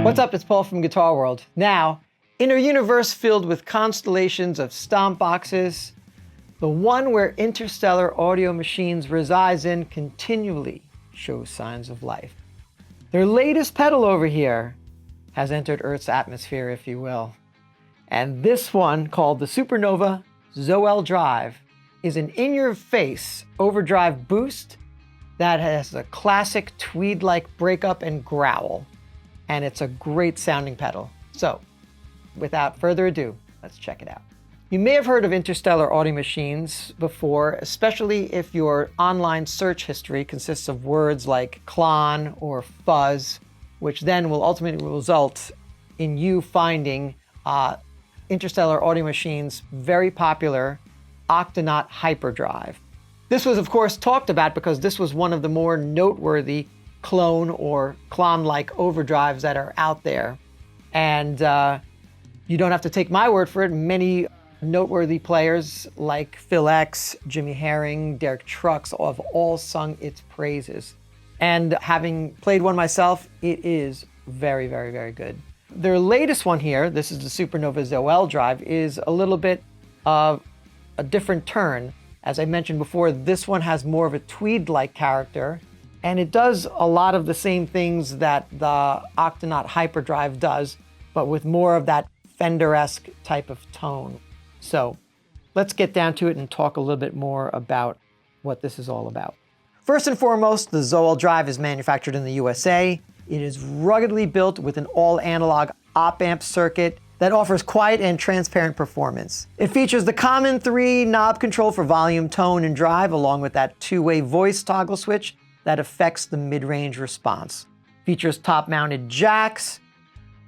What's up? It's Paul from Guitar World. Now, in a universe filled with constellations of stomp boxes, the one where Interstellar Audio Machines resides in continually shows signs of life. Their latest pedal over here has entered Earth's atmosphere, if you will. And this one, called the Supernova Zoeldrive, is an in-your-face overdrive boost that has a classic tweed-like breakup and growl. And it's a great sounding pedal. So, without further ado, let's check it out. You may have heard of Interstellar Audio Machines before, especially if your online search history consists of words like clon or fuzz, which then will ultimately result in you finding Interstellar Audio Machines' very popular Octonaut hyperdrive. This was, of course, talked about because this was one of the more noteworthy clone or clon-like overdrives that are out there. And you don't have to take my word for it. Many noteworthy players like Phil X, Jimmy Herring, Derek Trucks have all sung its praises. And having played one myself, it is very, very, very good. Their latest one here, this is the Supernova Zoeldrive, is a little bit of a different turn. As I mentioned before, this one has more of a tweed-like character, and it does a lot of the same things that the Octonaut hyperdrive does, but with more of that Fender-esque type of tone. So let's get down to it and talk a little bit more about what this is all about. First and foremost, the Zoeldrive is manufactured in the USA. It is ruggedly built with an all-analog op-amp circuit that offers quiet and transparent performance. It features the common 3-knob control for volume, tone, and drive, along with that 2-way voice toggle switch that affects the mid-range response. Features top-mounted jacks,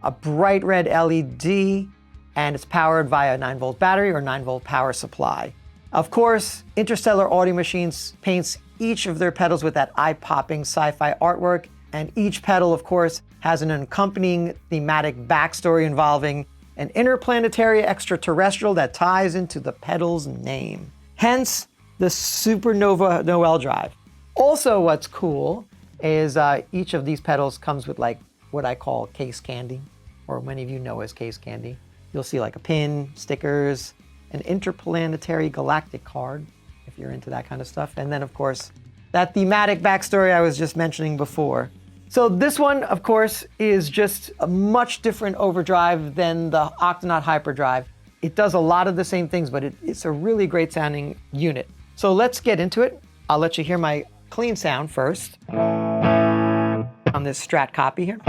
a bright red LED, and it's powered via a 9-volt battery or 9-volt power supply. Of course, Interstellar Audio Machines paints each of their pedals with that eye-popping sci-fi artwork, and each pedal, of course, has an accompanying thematic backstory involving an interplanetary extraterrestrial that ties into the pedal's name. Hence, the Supernova Zoeldrive. Also, what's cool is each of these pedals comes with like what I call case candy, or many of you know as case candy. You'll see like a pin, stickers, an interplanetary galactic card, if you're into that kind of stuff. And then, of course, that thematic backstory I was just mentioning before. So this one, of course, is just a much different overdrive than the Octonaut hyperdrive. It does a lot of the same things, but it's a really great sounding unit. So let's get into it. I'll let you hear my clean sound first on this Strat copy here.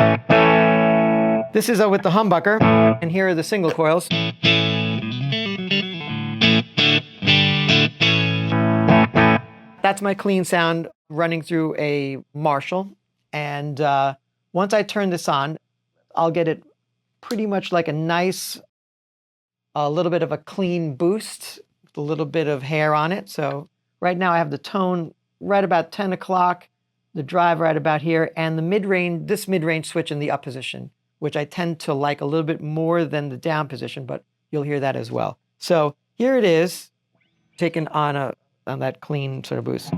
This is with the humbucker, and here are the single coils. That's my clean sound running through a Marshall. And once I turn this on, I'll get it pretty much like a nice, a little bit of a clean boost, with a little bit of hair on it. So right now I have the tone right about 10 o'clock, the drive right about here, and the mid-range, this mid-range switch in the up position, which I tend to like a little bit more than the down position, but you'll hear that as well. So here it is, taken on that clean sort of boost.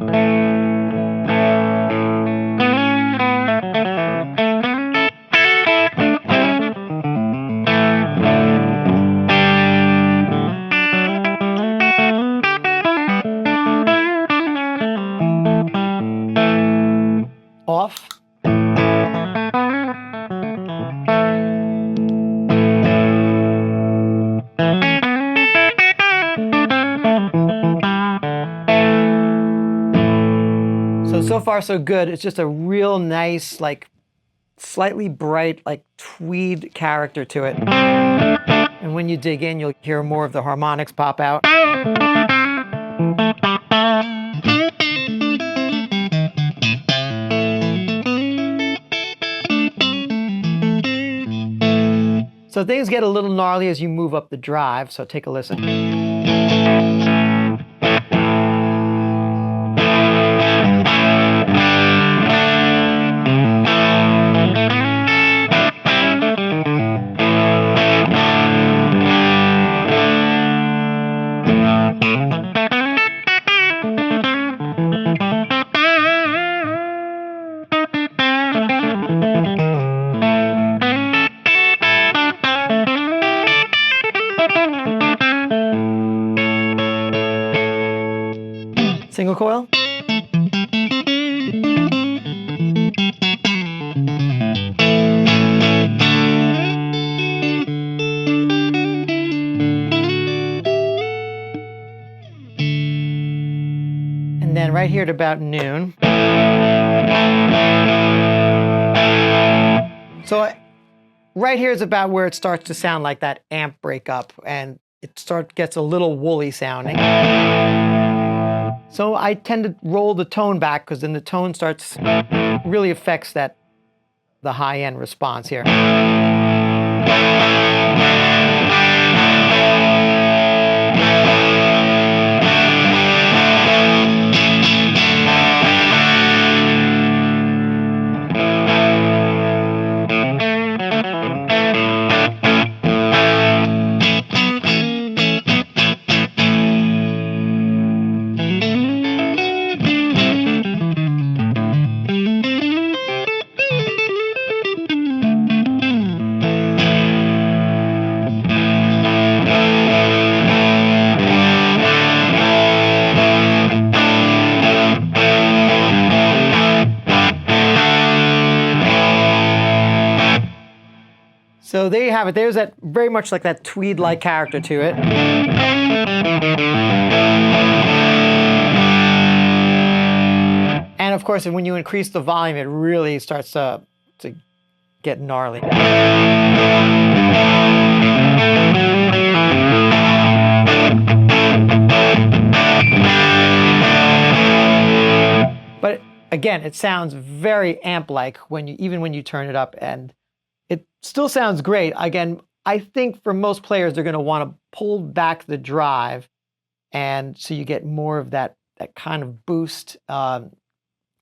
Off. So far so good. It's just a real nice, like slightly bright, like tweed character to it. And when you dig in, you'll hear more of the harmonics pop out. So things get a little gnarly as you move up the drive, so take a listen. coil. And then right here at about noon. So right here is about where it starts to sound like that amp breakup, and it gets a little woolly sounding. So I tend to roll the tone back because then the tone really affects the high end response here. So there you have it. There's that very much like that tweed-like character to it. And of course, when you increase the volume, it really starts to get gnarly. But again, it sounds very amp-like even when you turn it up, and it still sounds great. Again, I think for most players, they're going to want to pull back the drive, and so you get more of that kind of boost.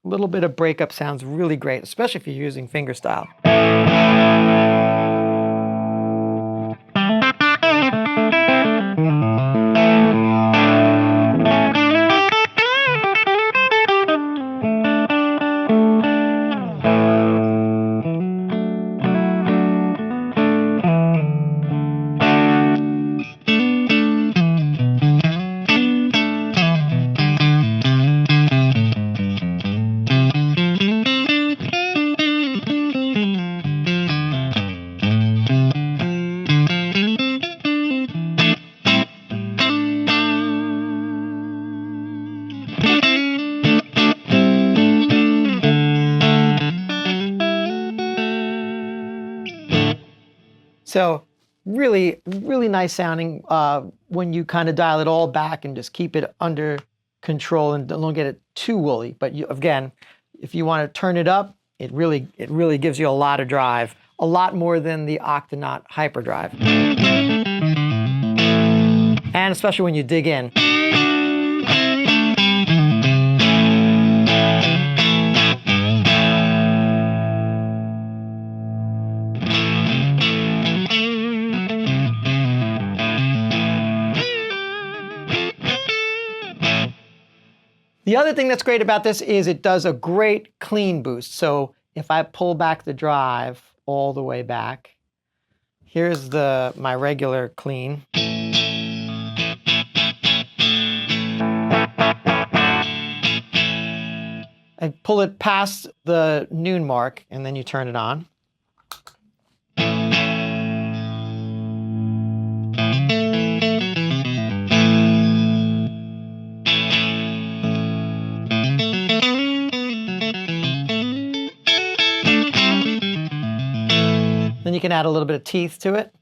Little bit of breakup sounds really great, especially if you're using fingerstyle. So really, really nice sounding when you kind of dial it all back and just keep it under control and don't get it too woolly. But again, if you want to turn it up, it really gives you a lot of drive, a lot more than the Octonaut hyperdrive. And especially when you dig in. The other thing that's great about this is it does a great clean boost. So if I pull back the drive all the way back, here's my regular clean. I pull it past the noon mark, and then you turn it on. Then you can add a little bit of teeth to it.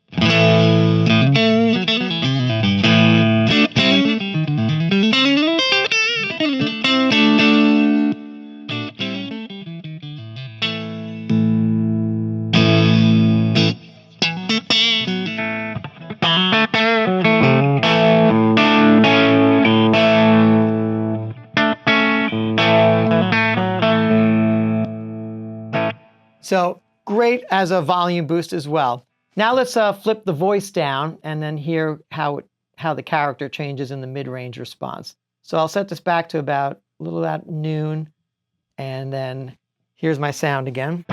So great as a volume boost as well. Now let's flip the voice down and then hear how the character changes in the mid-range response. So I'll set this back to about a little at noon, and then here's my sound again.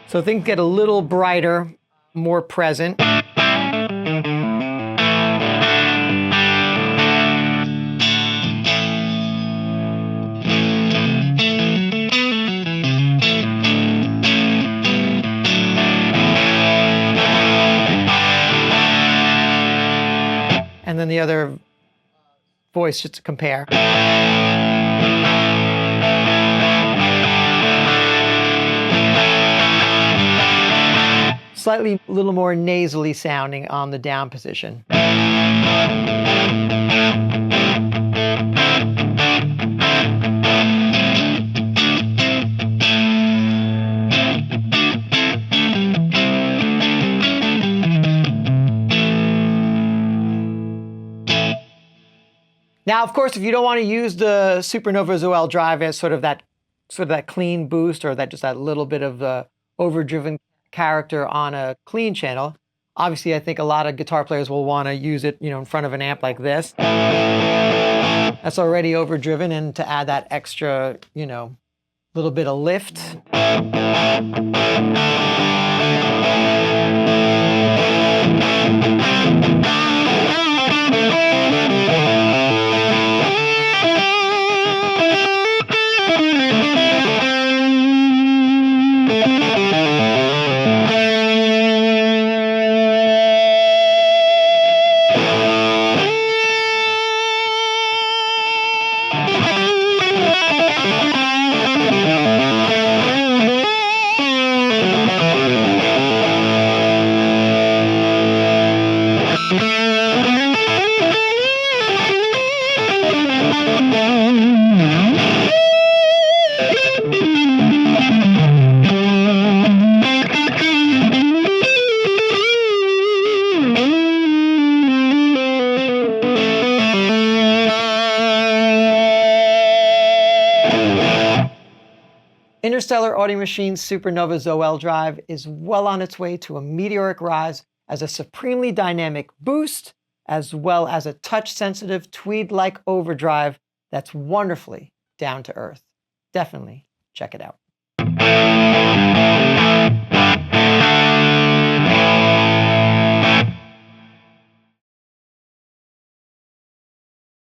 So things get a little brighter, more present. and then the other voice just to compare. Slightly a little more nasally sounding on the down position. Now, of course, if you don't want to use the Supernova Zoeldrive as sort of that clean boost, or that little bit of the overdriven character on a clean channel, obviously I think a lot of guitar players will want to use it, in front of an amp like this. That's already overdriven, and to add that extra, little bit of lift. Interstellar Audio Machine's Supernova Zoeldrive is well on its way to a meteoric rise as a supremely dynamic boost, as well as a touch-sensitive tweed-like overdrive that's wonderfully down to earth. Definitely check it out.